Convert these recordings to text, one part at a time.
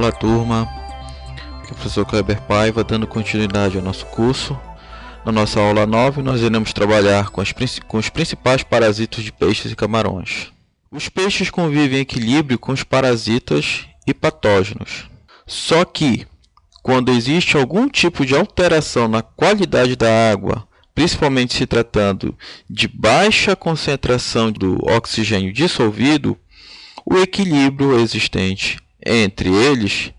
Olá turma, aqui é o professor Kleber Paiva dando continuidade ao nosso curso. Na nossa aula 9 nós iremos trabalhar com os principais parasitas de peixes e camarões. Os peixes convivem em equilíbrio com os parasitas e patógenos. Só que, quando existe algum tipo de alteração na qualidade da água, principalmente se tratando de baixa concentração do oxigênio dissolvido, o equilíbrio existente entre eles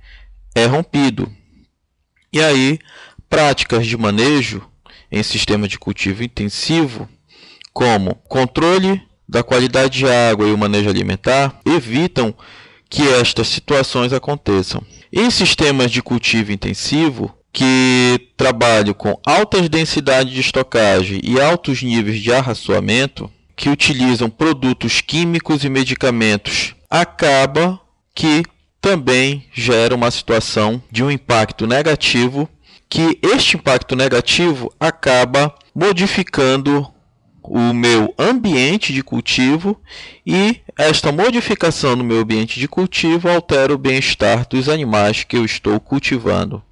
é rompido. E aí, práticas de manejo em sistema de cultivo intensivo, como controle da qualidade de água e o manejo alimentar, evitam que estas situações aconteçam. Em sistemas de cultivo intensivo, que trabalham com altas densidades de estocagem e altos níveis de arraçoamento, que utilizam produtos químicos e medicamentos, acaba que também gera uma situação de um impacto negativo, que este impacto negativo acaba modificando o meu ambiente de cultivo e esta modificação no meu ambiente de cultivo altera o bem-estar dos animais que eu estou cultivando.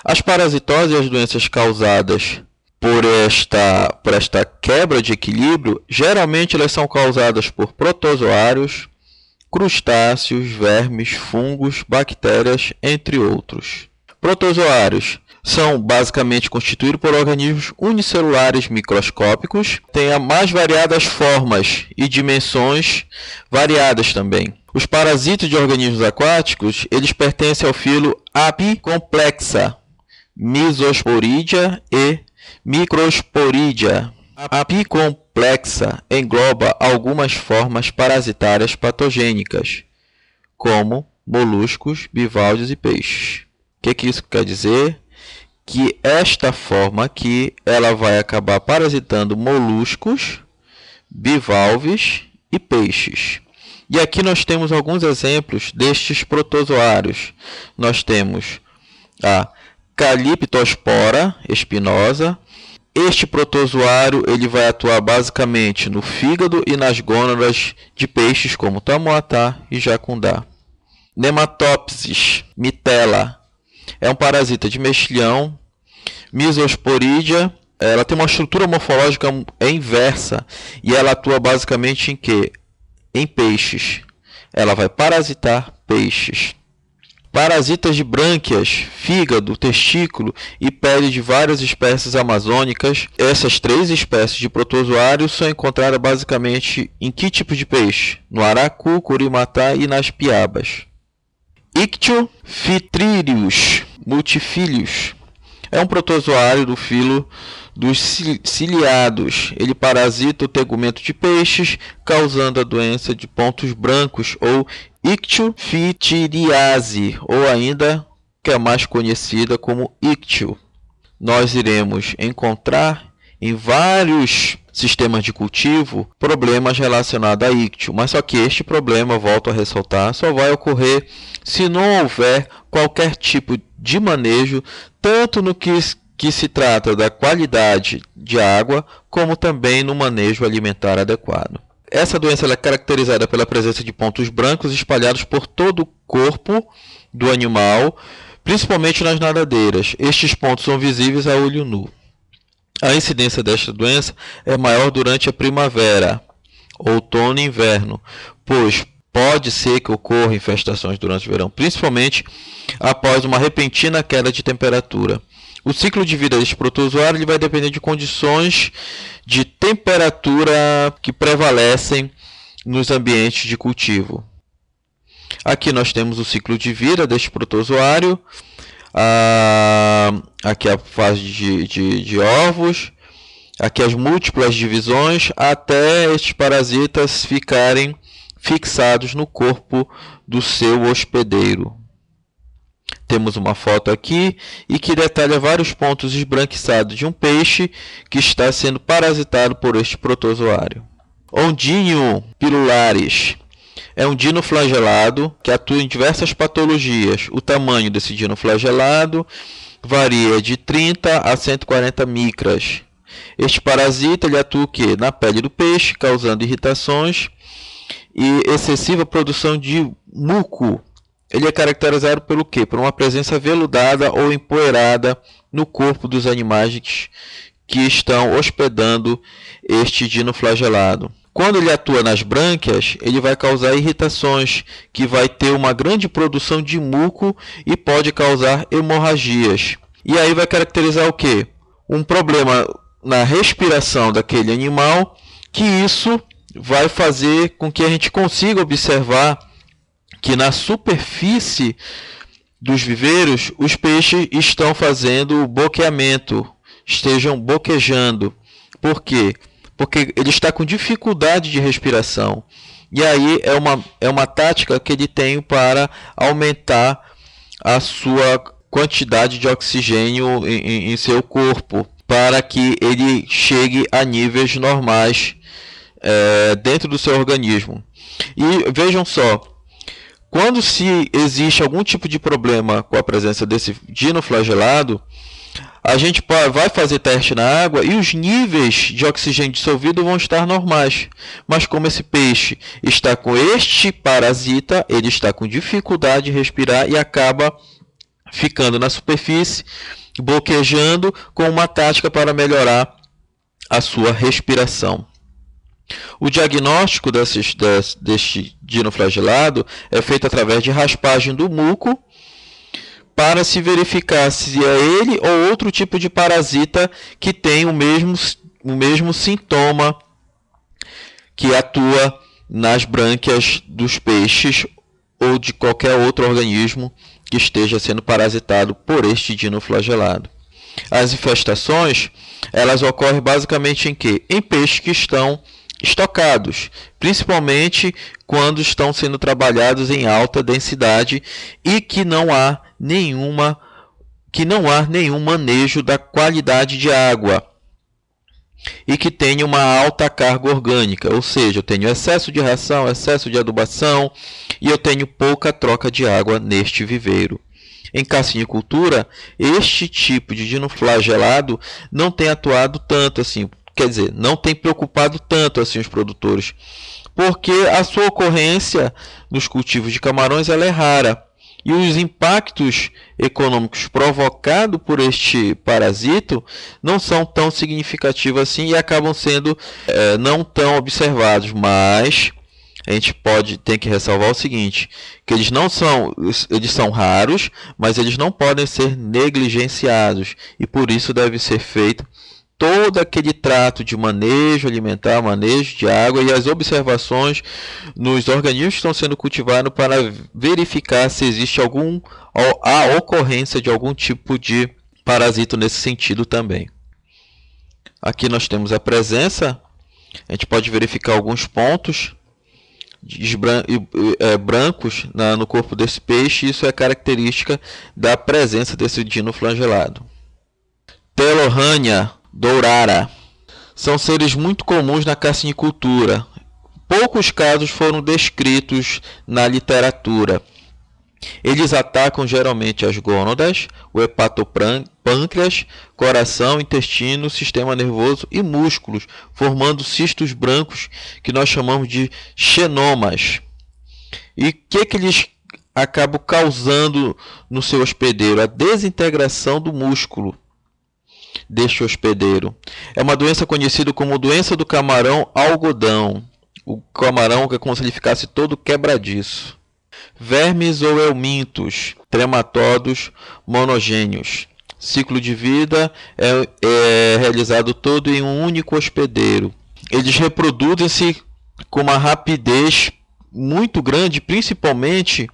As parasitoses e as doenças causadas por esta quebra de equilíbrio, geralmente elas são causadas por protozoários, crustáceos, vermes, fungos, bactérias, entre outros. Protozoários são basicamente constituídos por organismos unicelulares microscópicos, têm as mais variadas formas e dimensões variadas também. Os parasitas de organismos aquáticos, eles pertencem ao filo Apicomplexa, Mesosporidia e Microsporidia. A apicomplexa engloba algumas formas parasitárias patogênicas, como moluscos, bivalves e peixes. O que isso quer dizer? Que esta forma aqui ela vai acabar parasitando moluscos, bivalves e peixes. E aqui nós temos alguns exemplos destes protozoários. Nós temos a Calyptospora espinosa. Este protozoário ele vai atuar basicamente no fígado e nas gônadas de peixes como tamoatá e jacundá. Nematopsis mitella é um parasita de mexilhão. Mesosporidia, ela tem uma estrutura morfológica inversa e ela atua basicamente em quê? Em peixes. Ela vai parasitar peixes. Parasitas de brânquias, fígado, testículo e pele de várias espécies amazônicas. Essas três espécies de protozoários são encontradas basicamente em que tipo de peixe? No aracu, curimatá e nas piabas. Ictiophthirius multifilius é um protozoário do filo dos ciliados. Ele parasita o tegumento de peixes, causando a doença de pontos brancos ou ictiophthiriase, ou ainda que é mais conhecida como ictio. Nós iremos encontrar em vários sistemas de cultivo problemas relacionados a ictio, mas só que este problema, volto a ressaltar, só vai ocorrer se não houver qualquer tipo de manejo, tanto no que se trata da qualidade de água, como também no manejo alimentar adequado. Essa doença ela é caracterizada pela presença de pontos brancos espalhados por todo o corpo do animal, principalmente nas nadadeiras. Estes pontos são visíveis a olho nu. A incidência desta doença é maior durante a primavera, outono e inverno, pois pode ser que ocorram infestações durante o verão, principalmente após uma repentina queda de temperatura. O ciclo de vida deste protozoário ele vai depender de condições de temperatura que prevalecem nos ambientes de cultivo. Aqui nós temos o ciclo de vida deste protozoário. Aqui a fase de ovos. Aqui as múltiplas divisões até estes parasitas ficarem fixados no corpo do seu hospedeiro. Temos uma foto aqui e que detalha vários pontos esbranquiçados de um peixe que está sendo parasitado por este protozoário. Ondinho pilularis é um dinoflagelado que atua em diversas patologias. O tamanho desse dinoflagelado varia de 30 a 140 micras. Este parasita ele atua o quê? Na pele do peixe, causando irritações e excessiva produção de muco Ele é caracterizado pelo quê? Por uma presença veludada ou empoeirada no corpo dos animais que estão hospedando este dinoflagelado. Quando ele atua nas brânquias, ele vai causar irritações, que vai ter uma grande produção de muco e pode causar hemorragias. E aí vai caracterizar o quê? Um problema na respiração daquele animal, que isso vai fazer com que a gente consiga observar que na superfície dos viveiros os peixes estão fazendo boqueamento, estejam boquejando. Por quê? Porque ele está com dificuldade de respiração. E aí é uma tática que ele tem para aumentar a sua quantidade de oxigênio em seu corpo, para que ele chegue a níveis normais dentro do seu organismo. E vejam só, quando se existe algum tipo de problema com a presença desse dinoflagelado, a gente vai fazer teste na água e os níveis de oxigênio dissolvido vão estar normais. Mas como esse peixe está com este parasita, ele está com dificuldade de respirar e acaba ficando na superfície, boquejando, com uma tática para melhorar a sua respiração. O diagnóstico deste dinoflagelado é feito através de raspagem do muco, para se verificar se é ele ou outro tipo de parasita que tem o mesmo sintoma, que atua nas brânquias dos peixes ou de qualquer outro organismo que esteja sendo parasitado por este dinoflagelado. As infestações, elas ocorrem basicamente em quê? Em peixes que estão estocados, principalmente quando estão sendo trabalhados em alta densidade e que não há nenhum manejo da qualidade de água e que tenha uma alta carga orgânica, ou seja, eu tenho excesso de ração, excesso de adubação e eu tenho pouca troca de água neste viveiro. Em cassinicultura, este tipo de dinoflagelado não tem atuado tanto assim, quer dizer, não tem preocupado tanto assim os produtores, porque a sua ocorrência nos cultivos de camarões ela é rara. E os impactos econômicos provocados por este parasito não são tão significativos assim e acabam sendo não tão observados. Mas a gente tem que ressalvar o seguinte, que eles são raros, mas eles não podem ser negligenciados. E por isso deve ser feito todo aquele trato de manejo alimentar, manejo de água e as observações nos organismos que estão sendo cultivados para verificar se existe a ocorrência de algum tipo de parasito nesse sentido também. Aqui nós temos a presença, a gente pode verificar alguns pontos brancos no corpo desse peixe, isso é característica da presença desse dinoflagelado. Telorrhania dourara. São seres muito comuns na cassinicultura. Poucos casos foram descritos na literatura. Eles atacam geralmente as gônadas, o hepatopâncreas, coração, intestino, sistema nervoso e músculos, formando cistos brancos que nós chamamos de xenomas. E o que eles acabam causando no seu hospedeiro? A desintegração do músculo deste hospedeiro. É uma doença conhecida como doença do camarão algodão. O camarão é como se ele ficasse todo quebradiço. Vermes ou helmintos, trematódos monogênios. Ciclo de vida é realizado todo em um único hospedeiro. Eles reproduzem-se com uma rapidez muito grande, principalmente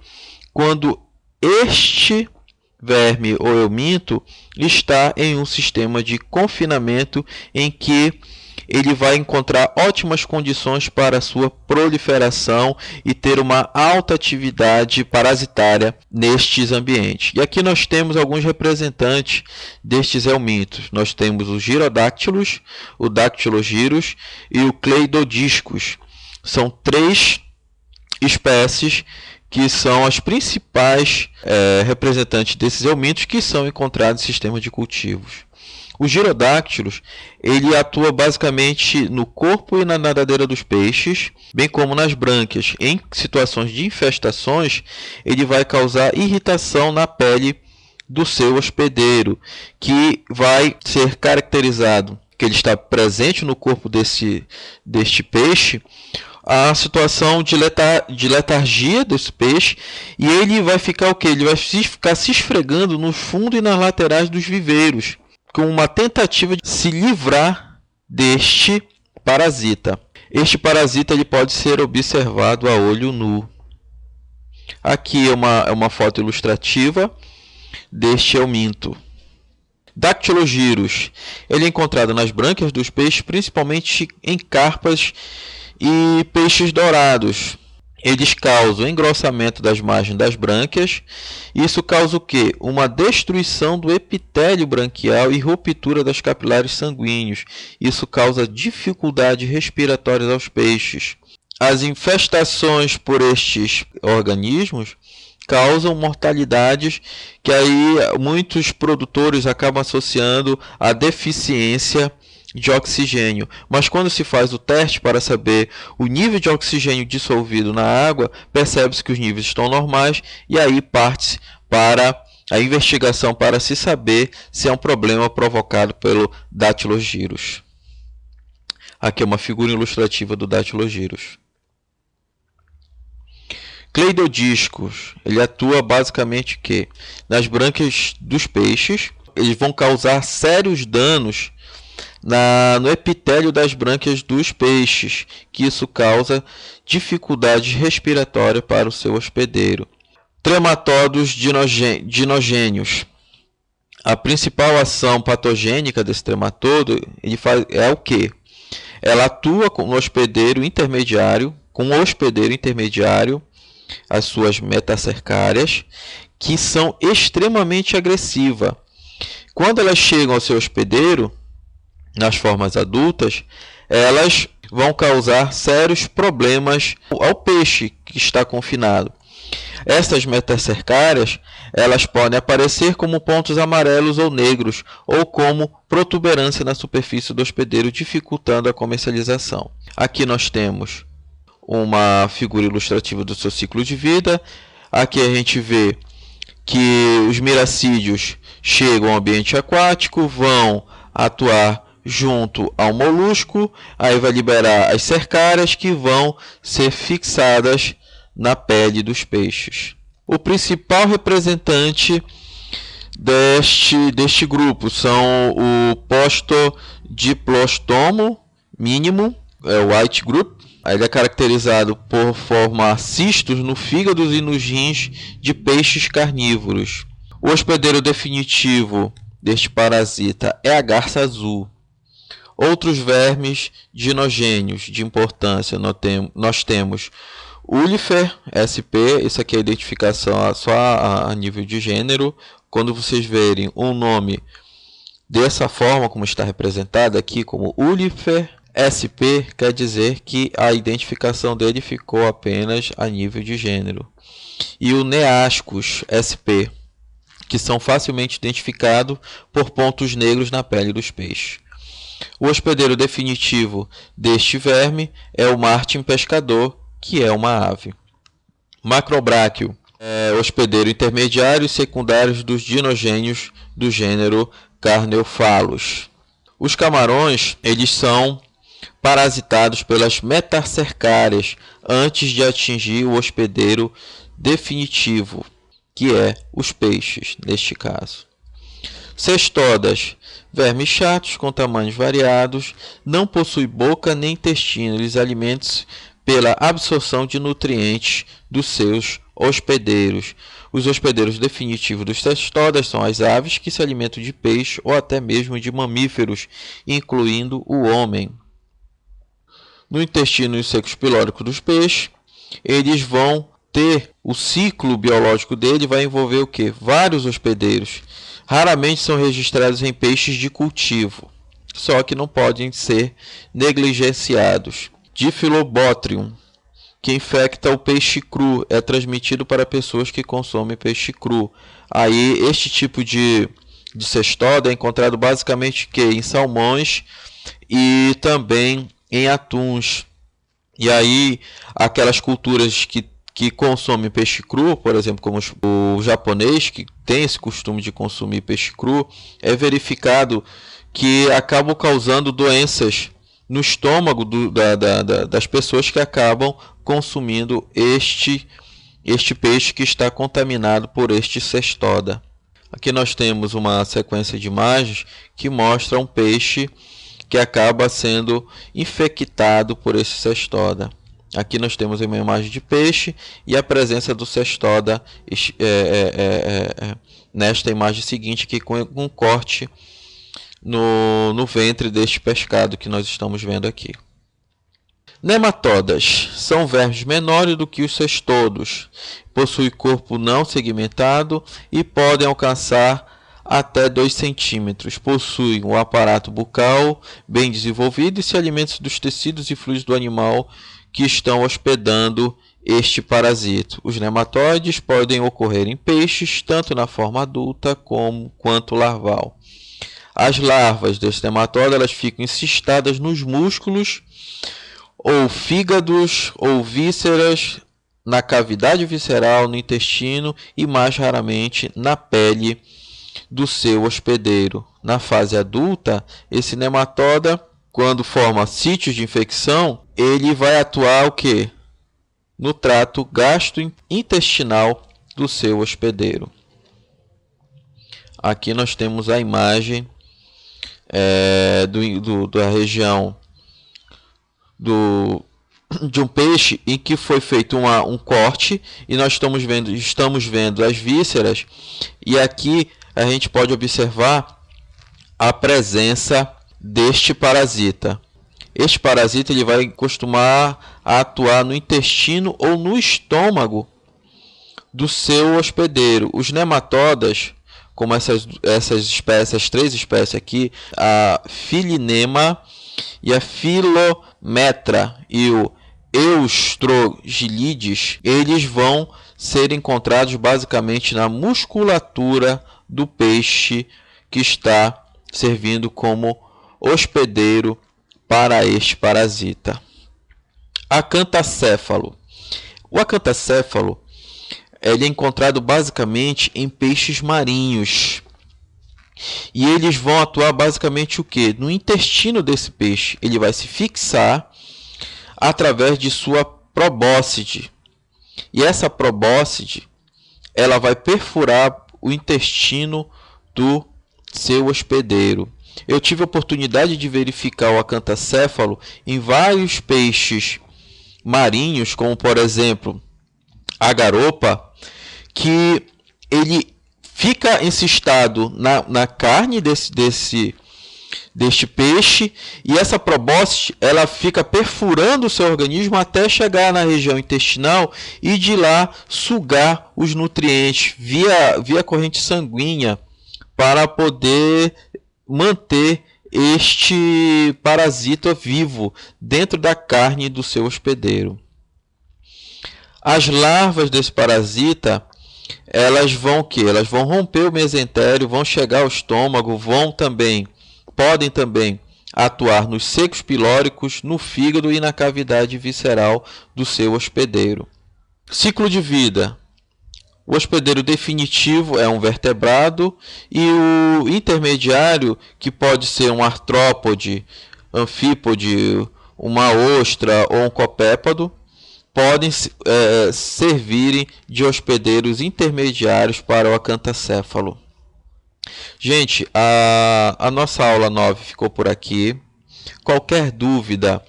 quando este verme ou helminto está em um sistema de confinamento em que ele vai encontrar ótimas condições para a sua proliferação e ter uma alta atividade parasitária nestes ambientes. E aqui nós temos alguns representantes destes helmintos. Nós temos os girodáctilos, o dactilogirus e o cleidodiscus. São 3 espécies que são as principais representantes desses helmintos que são encontrados em sistemas de cultivos. O Gyrodactylus, ele atua basicamente no corpo e na nadadeira dos peixes, bem como nas brânquias. Em situações de infestações, ele vai causar irritação na pele do seu hospedeiro, que vai ser caracterizado que ele está presente no corpo deste peixe, a situação de letargia desse peixe, e ele vai ficar o quê? Ele vai ficar se esfregando no fundo e nas laterais dos viveiros, com uma tentativa de se livrar deste parasita. Este parasita ele pode ser observado a olho nu. Aqui é uma foto ilustrativa deste euminto. Dactylogyrus, ele é encontrado nas brânquias dos peixes, principalmente em carpas e peixes dourados. Eles causam engrossamento das margens das brânquias. Isso causa o quê? Uma destruição do epitélio branquial e ruptura das capilares sanguíneos. Isso causa dificuldades respiratórias aos peixes. As infestações por estes organismos causam mortalidades que aí muitos produtores acabam associando à deficiência de oxigênio. Mas quando se faz o teste para saber o nível de oxigênio dissolvido na água, percebe-se que os níveis estão normais e aí parte-se para a investigação para se saber se é um problema provocado pelo Dactylogyrus. Aqui é uma figura ilustrativa do Dactylogyrus. Cleidodiscos, ele atua basicamente que nas brânquias dos peixes, eles vão causar sérios danos no epitélio das brânquias dos peixes, que isso causa dificuldades respiratórias para o seu hospedeiro. Trematóides dinogênios. A principal ação patogênica desse trematóide é o quê? Ela atua com o hospedeiro intermediário, as suas metacercárias, que são extremamente agressivas. Quando elas chegam ao seu hospedeiro, nas formas adultas, elas vão causar sérios problemas ao peixe que está confinado. Essas metacercárias, elas podem aparecer como pontos amarelos ou negros, ou como protuberância na superfície do hospedeiro, dificultando a comercialização. Aqui nós temos uma figura ilustrativa do seu ciclo de vida. Aqui a gente vê que os miracídeos chegam ao ambiente aquático, vão atuar junto ao molusco, aí vai liberar as cercárias que vão ser fixadas na pele dos peixes. O principal representante deste grupo são o Postodiplostomo mínimo, o White Group. Ele é caracterizado por formar cistos no fígado e nos rins de peixes carnívoros. O hospedeiro definitivo deste parasita é a garça azul. Outros vermes dinogênios de importância nós temos Ulifer SP, isso aqui é a identificação só a nível de gênero. Quando vocês verem um nome dessa forma, como está representado aqui como Ulifer SP, quer dizer que a identificação dele ficou apenas a nível de gênero. E o Neascus SP, que são facilmente identificados por pontos negros na pele dos peixes. O hospedeiro definitivo deste verme é o martim pescador, que é uma ave. Macrobráquio é hospedeiro intermediário e secundário dos dinogênios do gênero Carneophalus. Os camarões, eles são parasitados pelas metacercárias antes de atingir o hospedeiro definitivo, que é os peixes, neste caso. Cestodas, vermes chatos com tamanhos variados, não possuem boca nem intestino, eles alimentam-se pela absorção de nutrientes dos seus hospedeiros. Os hospedeiros definitivos dos cestodas são as aves que se alimentam de peixe ou até mesmo de mamíferos, incluindo o homem. No intestino e os secos pilóricos dos peixes, eles vão ter o ciclo biológico dele, vai envolver o quê? Vários hospedeiros. Raramente são registrados em peixes de cultivo, só que não podem ser negligenciados. Diphyllobothrium, que infecta o peixe cru, é transmitido para pessoas que consomem peixe cru. Aí este tipo de de cestoda é encontrado basicamente em salmões e também em atuns. E aí, aquelas culturas que consomem peixe cru, por exemplo, como o japonês, que tem esse costume de consumir peixe cru, é verificado que acabam causando doenças no estômago das pessoas que acabam consumindo este peixe que está contaminado por este cestoda. Aqui nós temos uma sequência de imagens que mostra um peixe que acaba sendo infectado por esse cestoda. Aqui nós temos uma imagem de peixe e a presença do cestoda nesta imagem seguinte, aqui com um corte no ventre deste pescado que nós estamos vendo aqui. Nematodas são vermes menores do que os cestodos, possuem corpo não segmentado e podem alcançar até 2 centímetros. Possuem um aparato bucal bem desenvolvido e se alimentam dos tecidos e fluidos do animal que estão hospedando este parasito. Os nematóides podem ocorrer em peixes, tanto na forma adulta quanto larval. As larvas desse nematóide elas ficam encistadas nos músculos ou fígados ou vísceras, na cavidade visceral, no intestino e mais raramente na pele do seu hospedeiro. Na fase adulta, esse nematóide, quando forma sítios de infecção, ele vai atuar o quê? No trato gastrointestinal do seu hospedeiro. Aqui nós temos a imagem da região de um peixe em que foi feito um corte e nós estamos vendo as vísceras, e aqui a gente pode observar a presença deste parasita. Este parasita ele vai costumar a atuar no intestino ou no estômago do seu hospedeiro. Os nematodas, como essas três espécies aqui, a Filinema e a Filometra e o Eustrogilides, eles vão ser encontrados basicamente na musculatura do peixe que está servindo como hospedeiro para este parasita. Acantacéfalo. O acantacéfalo ele é encontrado basicamente em peixes marinhos. E eles vão atuar basicamente o que? No intestino desse peixe. Ele vai se fixar através de sua probóscide. E essa probóscide ela vai perfurar o intestino do seu hospedeiro. Eu tive a oportunidade de verificar o acantacéfalo em vários peixes marinhos, como por exemplo a garopa, que ele fica encistado na carne deste peixe, e essa probóscide ela fica perfurando o seu organismo até chegar na região intestinal e de lá sugar os nutrientes via corrente sanguínea para poder manter este parasita vivo dentro da carne do seu hospedeiro. As larvas desse parasita elas vão Elas vão romper o mesentério, vão chegar ao estômago, podem também atuar nos secos pilóricos, no fígado e na cavidade visceral do seu hospedeiro. Ciclo de vida. O hospedeiro definitivo é um vertebrado e o intermediário, que pode ser um artrópode, anfípode, uma ostra ou um copépado, podem servirem de hospedeiros intermediários para o acantacéfalo. Gente, a nossa aula 9 ficou por aqui. Qualquer dúvida,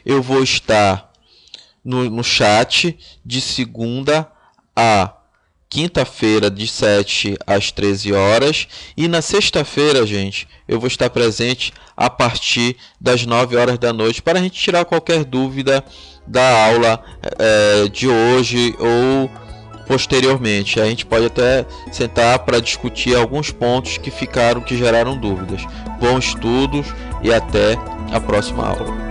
eu vou estar no chat de segunda a quinta-feira, de 7 às 13 horas. E na sexta-feira, gente, eu vou estar presente a partir das 9 horas da noite para a gente tirar qualquer dúvida da aula de hoje ou posteriormente. A gente pode até sentar para discutir alguns pontos que geraram dúvidas. Bons estudos e até a próxima aula.